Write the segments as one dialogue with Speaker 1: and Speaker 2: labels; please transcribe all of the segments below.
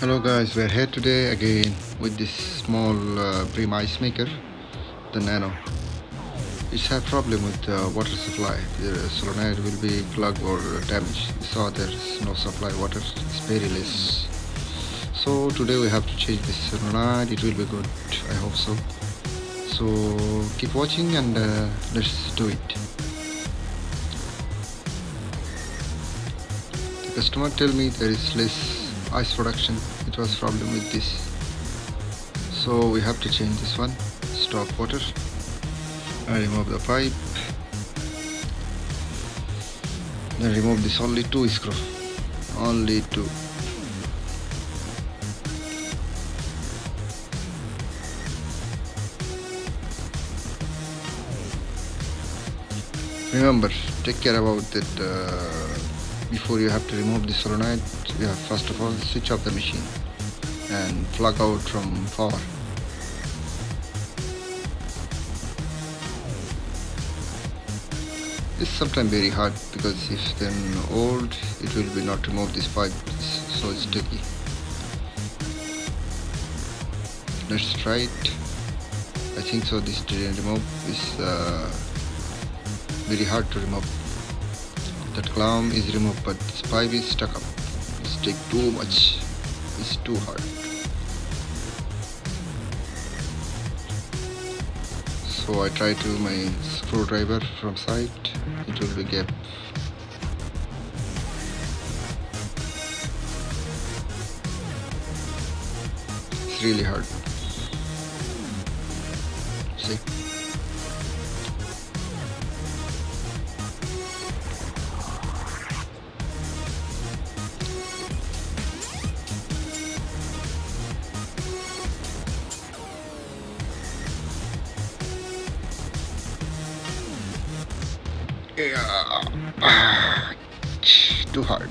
Speaker 1: Hello guys, we're here today again with this small Brema ice maker, the Nano. It's had problem with the water supply. The solenoid will be plugged or damaged. You saw there's no supply water, it's very less. So today we have to change this solenoid. It will be good, I hope so. So keep watching and let's do it. The customer tell me there is less ice production. It was problem with this, so we have to change this one. Stop water. I remove the pipe, then remove this only two screw, only two. Remember, take care about that. Before you have to remove the solenoid, you have first of all switch off the machine and plug out from power. It's sometimes very hard because if then old, it will be not remove this pipe, so it's tricky. Let's try it. I think so. This didn't remove. It's very hard to remove. That clamp is removed, but this pipe is stuck up. It's take too much. It's too hard. So I try to my screwdriver from side. It will be gap. It's really hard. See? Yeah. Too hard.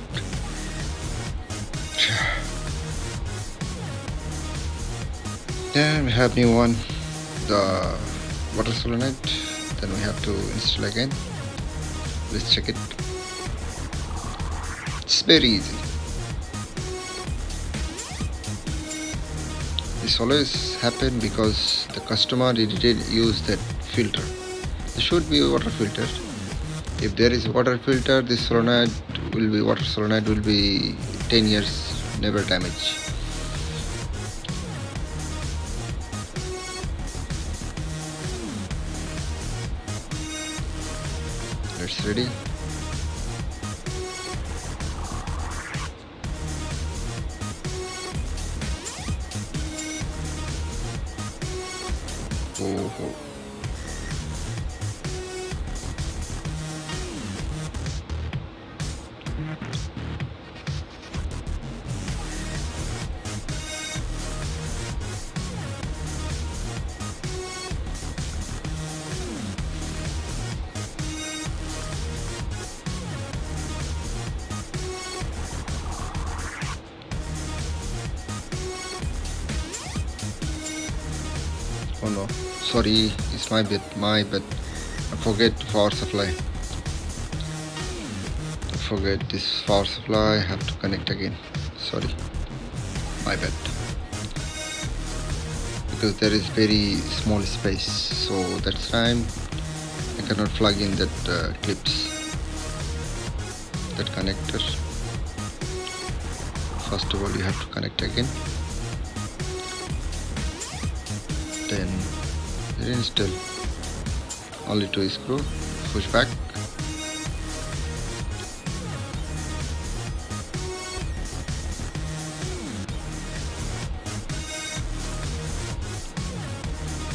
Speaker 1: Then we have new one, the water solenoid. Then we have to install again. Let's check it. It's very easy. This always happen because the customer didn't use that filter. There should be a water filter. If there is a water filter, this solenoid will be water solenoid will be 10 years, never damage. That's ready. Oh. Oh no, sorry, it's my bad. I forget power supply. I forget this power supply. I have to connect again. Sorry, my bad. Because there is very small space, so that's time I cannot plug in that clips, that connector. First of all, you have to connect again. Then reinstall. Only two screw. Push back.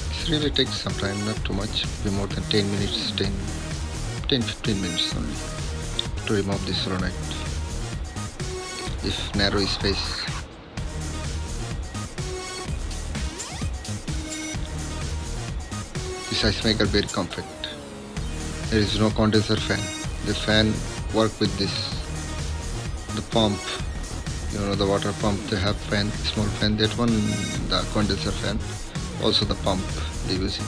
Speaker 1: This really takes some time, not too much. Maybe more than 10 minutes, 10-15 minutes only to remove this solenoid. If narrow space. This ice maker very compact. There is no condenser fan. The fan work with this, the pump, the water pump. They have fan, small fan. That one, the condenser fan. Also the pump they using.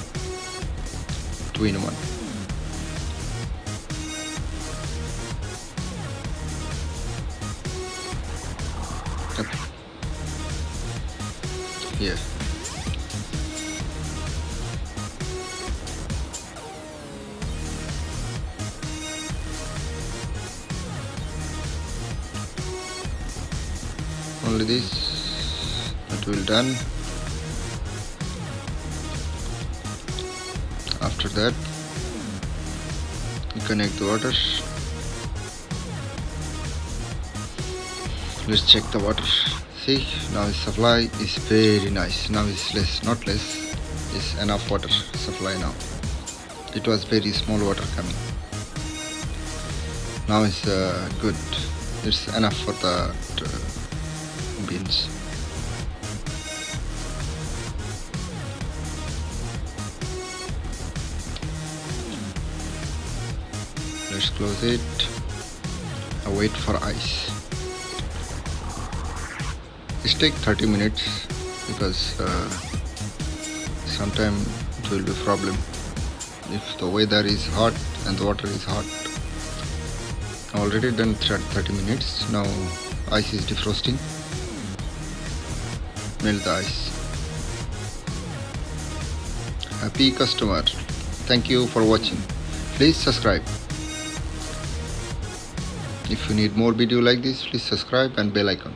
Speaker 1: 2-in-1. Yep. here. Only this, it will done. After that, you connect the water. Let's check the water. See, now the supply is very nice. Now it's less, not less, it's enough water supply now. It was very small water coming. Now it's good. It's enough for the beans. Let's close it. Wait for ice. It takes 30 minutes because sometimes it will be a problem if the weather is hot and the water is hot. Already done 30 minutes. Now ice is defrosting. Melt the ice. Happy customer. Thank you for watching. Please subscribe. If you need more video like this, please subscribe and bell icon.